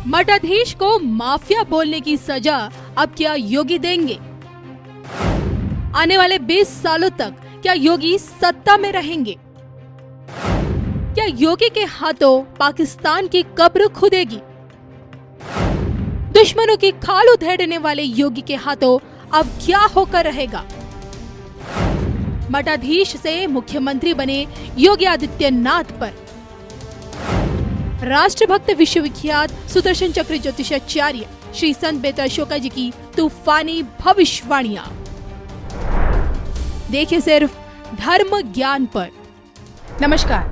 मठाधीश को माफिया बोलने की सजा अब क्या योगी देंगे? आने वाले 20 सालों तक क्या योगी सत्ता में रहेंगे? क्या योगी के हाथों पाकिस्तान की कब्र खुदेगी? दुश्मनों की खाल उधेड़ने वाले योगी के हाथों अब क्या होकर रहेगा? मठाधीश से मुख्यमंत्री बने योगी आदित्यनाथ पर राष्ट्रभक्त विश्वविख्यात सुदर्शन चक्र ज्योतिषाचार्य श्री संत बेहतर अशोका जी की तूफानी भविष्यवाणियां। देखिए सिर्फ धर्म ज्ञान पर। नमस्कार,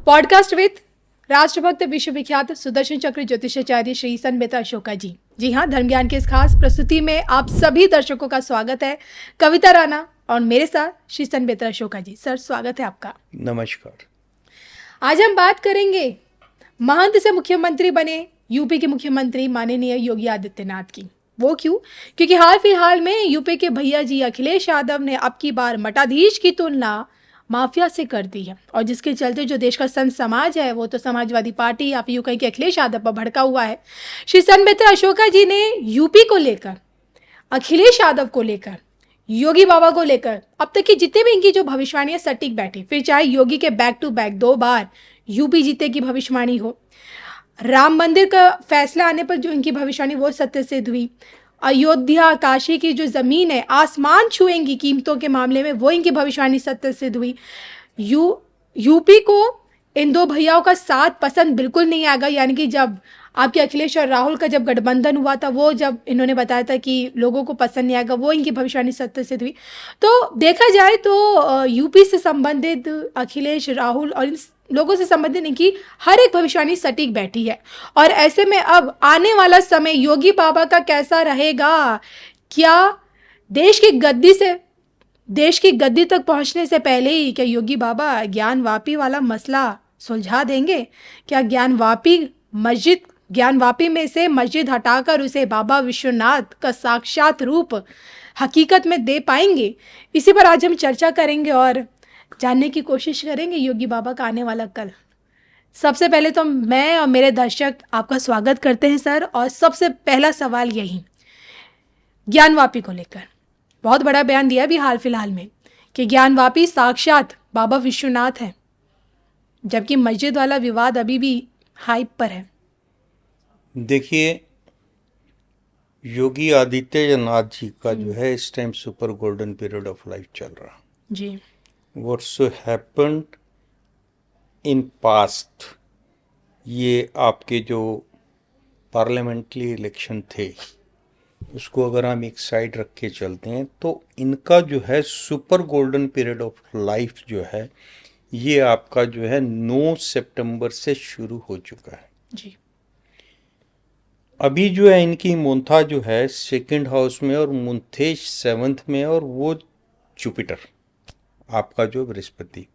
पॉडकास्ट विद राष्ट्रभक्त विश्वविख्यात सुदर्शन चक्र ज्योतिषाचार्य श्री संत बेहतर अशोका जी। जी हाँ, धर्म ज्ञान की इस खास प्रस्तुति में आप सभी दर्शकों का स्वागत है। कविता राणा और मेरे साथ श्री संत बेहतर अशोका जी। सर, स्वागत है आपका। नमस्कार। आज हम बात करेंगे महंत से मुख्यमंत्री बने यूपी के मुख्यमंत्री माननीय योगी आदित्यनाथ की। वो क्यों? क्योंकि हाल फिलहाल में यूपी के भैया जी अखिलेश यादव ने अब की बार मठाधीश की तुलना माफिया से कर दी है, और जिसके चलते जो देश का संत समाज है वो तो समाजवादी पार्टी या फिर यूं कहीं के अखिलेश यादव पर भड़का हुआ है। श्री संत बेहतर अशोका जी ने यूपी को लेकर, अखिलेश यादव को लेकर, योगी बाबा को लेकर अब तक की जितने भी इनकी जो भविष्यवाणियां सटीक बैठी, फिर चाहे योगी के back to back 2 bar UP जीते की भविष्यवाणी हो, राम मंदिर का फैसला आने पर जो इनकी भविष्यवाणी वो सत्य सिद्ध हुई, अयोध्या काशी की जो जमीन है आसमान छुएंगी कीमतों के मामले में वो इनकी भविष्यवाणी सत्य सिद्ध हुई। यूपी को इन 2 भैयाओं का साथ पसंद बिल्कुल नहीं आएगा, यानी कि जब आपके अखिलेश और राहुल का जब गठबंधन हुआ था, वो जब इन्होंने बताया था कि लोगों को पसंद नहीं आएगा, वो इनकी भविष्यवाणी सत्य सिद्ध हुई। तो देखा जाए तो यूपी से संबंधित अखिलेश, राहुल और इन लोगों से संबंधित इनकी हर एक भविष्यवाणी सटीक बैठी है। और ऐसे में अब आने वाला समय योगी बाबा का कैसा रहेगा? क्या देश की गद्दी तक पहुंचने से पहले ही क्या योगी बाबा ज्ञानवापी वाला मसला सुलझा देंगे? क्या ज्ञानवापी में से मस्जिद हटाकर उसे बाबा विश्वनाथ का साक्षात रूप हकीकत में दे पाएंगे? इसी पर आज हम चर्चा करेंगे और जानने की कोशिश करेंगे योगी बाबा का आने वाला कल। सबसे पहले तो मैं और मेरे दर्शक आपका स्वागत करते हैं सर, और सबसे पहला सवाल यही, ज्ञानवापी को लेकर बहुत बड़ा बयान दिया भी हाल फिलहाल में कि ज्ञानवापी साक्षात बाबा विश्वनाथ है, जबकि मस्जिद वाला विवाद अभी भी हाइप पर है। देखिए, योगी आदित्यनाथ जी का जो है इस time super golden period of life चल रहा जी। व्हाट्स हैपेंड इन पास्ट, ये आपके जो पार्लियामेंट्री इलेक्शन थे उसको अगर हम एक साइड रख के चलते हैं तो इनका जो है super golden period of life जो है ये आपका जो है 9 सितंबर से शुरू हो चुका है जी। अभी जो है इनकी मुंथा जो है 2nd हाउस में और मुंथेश 7th में, और वो जुपिटर आपका जो बृहस्पति,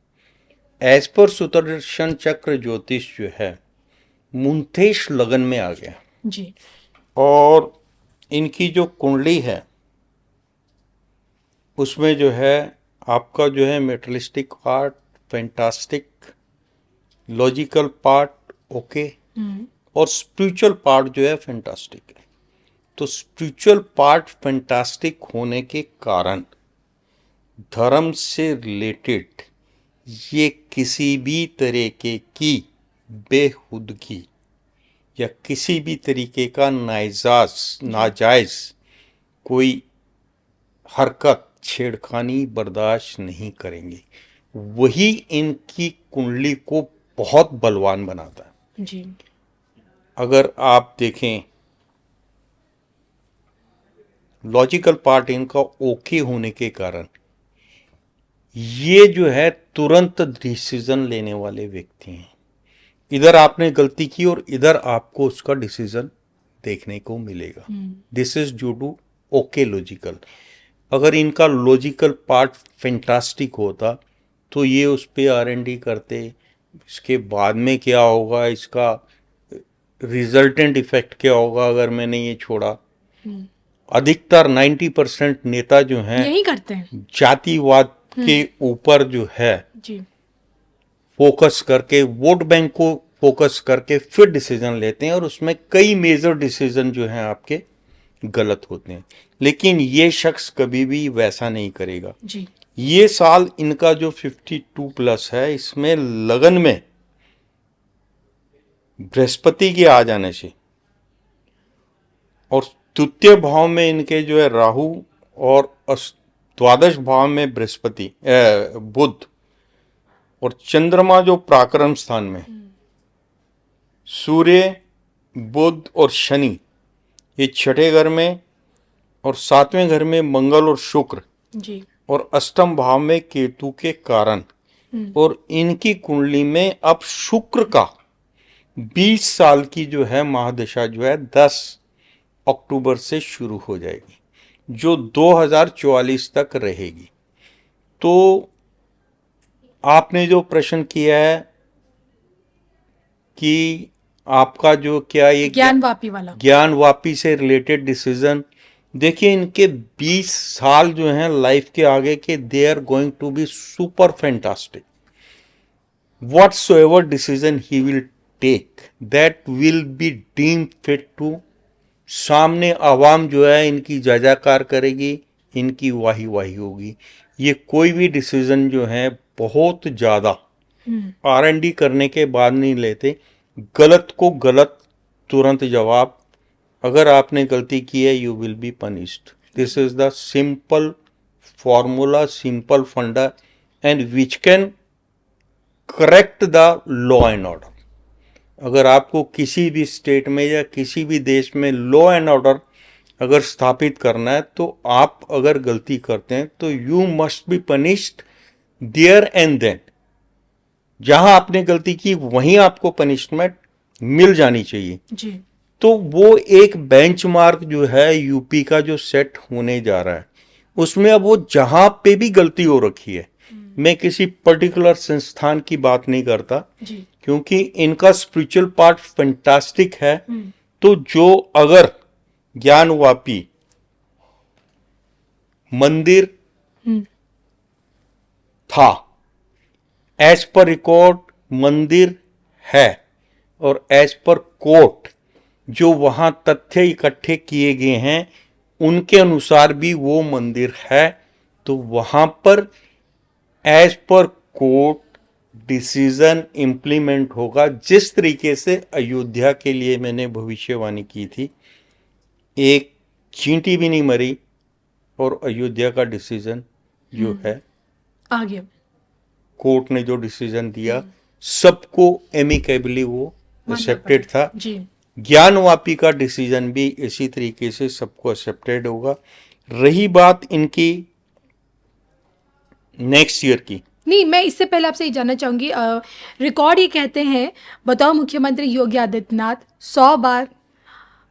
एज पर सुदर्शन चक्र ज्योतिष जो है मुंथेश लगन में आ गया जी। और इनकी जो कुंडली है उसमें जो है आपका जो है materialistic part fantastic, logical part okay, और स्पिरिचुअल पार्ट जो है फैंटास्टिक है। तो स्पिरिचुअल पार्ट फैंटास्टिक होने के कारण धर्म से रिलेटेड ये किसी भी तरीके की बेहुदगी या किसी भी तरीके का नाजायज कोई हरकत, छेड़खानी बर्दाश्त नहीं करेंगे। वही इनकी कुंडली को बहुत बलवान बनाता है जी। अगर आप देखें लॉजिकल पार्ट इनका ओके होने के कारण ये जो है तुरंत डिसीजन लेने वाले व्यक्ति हैं। इधर आपने गलती की और इधर आपको उसका डिसीजन देखने को मिलेगा। This is due to okay logical. अगर इनका लॉजिकल पार्ट फैंटास्टिक होता तो ये उस पर R&D करते, इसके बाद में क्या होगा, इसका रिजल्टेंट इफेक्ट क्या होगा अगर मैंने ये छोड़ा। अधिकतर 90% नेता जो हैं यही करते हैं, जातिवाद के ऊपर जो है जी। फोकस करके, वोट बैंक को फोकस करके फिर डिसीजन लेते हैं और उसमें कई मेजर डिसीजन जो हैं आपके गलत होते हैं। लेकिन ये शख्स कभी भी वैसा नहीं करेगा। जी। ये साल इनका जो 52 प्लस है, इसमें लगन में बृहस्पति के आ जाने से और तृतीय भाव में इनके जो है राहु और द्वादश भाव में बृहस्पति बुध और चंद्रमा जो पराक्रम स्थान में, सूर्य बुध और शनि ये छठे घर में और सातवें घर में मंगल और शुक्र जी। और अष्टम भाव में केतु के कारण और इनकी कुंडली में अब शुक्र का 20 साल की जो है महादशा जो है 10 अक्टूबर से शुरू हो जाएगी, जो 2044 तक रहेगी। तो आपने जो प्रश्न किया है कि आपका जो क्या ये ज्ञानवापी वाला, ज्ञानवापी से रिलेटेड डिसीजन, देखिए इनके 20 साल जो हैं लाइफ के आगे के, they are going to be super fantastic. whatsoever decision he will take that will be deemed fit to, सामने आवाम जो है इनकी जयजयकार करेगी, इनकी वाही वाही होगी। ये कोई भी डिसीजन जो है बहुत ज्यादा R&D करने के बाद नहीं लेते। गलत को गलत तुरंत जवाब, अगर आपने गलती की है you will be punished. This is the simple formula, simple funda and which can correct the law and order. अगर आपको किसी भी स्टेट में या किसी भी देश में लॉ एंड ऑर्डर अगर स्थापित करना है, तो आप अगर गलती करते हैं तो you must be punished there and then. जहां आपने गलती की वहीं आपको पनिशमेंट मिल जानी चाहिए जी। तो वो एक बेंचमार्क जो है यूपी का जो सेट होने जा रहा है, उसमें अब वो जहां पे भी गलती हो रखी है, मैं किसी पर्टिकुलर संस्थान की बात नहीं करता जी। क्योंकि इनका स्पिरिचुअल पार्ट फैंटास्टिक है। तो जो अगर ज्ञानवापी मंदिर था, एज पर रिकॉर्ड मंदिर है और एज पर कोर्ट जो वहां तथ्य इकट्ठे किए गए हैं उनके अनुसार भी वो मंदिर है, तो वहां पर as per court decision implement होगा। जिस तरीके से अयोध्या के लिए मैंने भविष्यवाणी की थी, एक चींटी भी नहीं मरी और अयोध्या का डिसीजन जो है आ गया। कोर्ट ने जो डिसीजन दिया सबको एमिकेबली वो एक्सेप्टेड था। जी। ज्ञानवापी का डिसीजन भी इसी तरीके से सबको एक्सेप्टेड होगा। रही बात इनकी नेक्स्ट ईयर की, नहीं, मैं इससे पहले आपसे ये जानना चाहूंगी, रिकॉर्ड ये कहते हैं, बताओ, मुख्यमंत्री योगी आदित्यनाथ 100 बार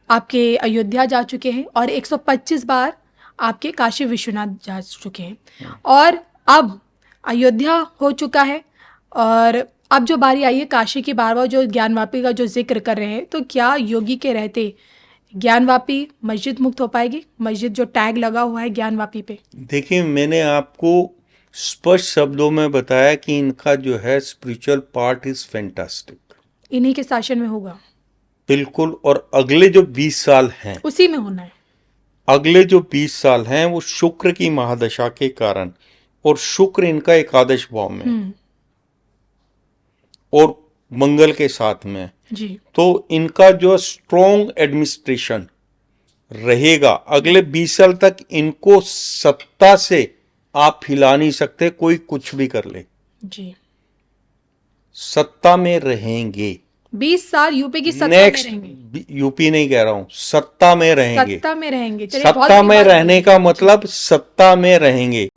आपके अयोध्या जा चुके हैं और 125 बार आपके काशी विश्वनाथ जा चुके हैं और अब अयोध्या हो चुका है और अब जो बारी आई है काशी की, बार बार जो ज्ञानवापी का जो जिक्र कर रहे हैं, तो क्या योगी के रहते ज्ञानवापी मस्जिद मुक्त हो पाएगी? मस्जिद जो टैग लगा हुआ है ज्ञानवापी पे। देखिए मैंने आपको स्पष्ट शब्दों में बताया कि इनका जो है स्पिरिचुअल पार्ट इज फैंटास्टिक, इन्हीं के शासन में होगा बिल्कुल। और अगले जो 20 साल हैं उसी में होना है। अगले जो 20 साल हैं वो शुक्र की महादशा के कारण, और शुक्र इनका एकादश भाव में और मंगल के साथ में जी। तो इनका जो स्ट्रॉन्ग एडमिनिस्ट्रेशन रहेगा अगले 20 साल तक। इनको सत्ता से आप हिला नहीं सकते, कोई कुछ भी कर ले, जी। सत्ता में रहेंगे 20 साल यूपी की सत्ता में नेक्स्ट। रहेंगे। यूपी नहीं कह रहा हूं, सत्ता में रहेंगे। सत्ता में रहेंगे। चलिए, बहुत सत्ता बड़ी में बात रहने का मतलब सत्ता में रहेंगे।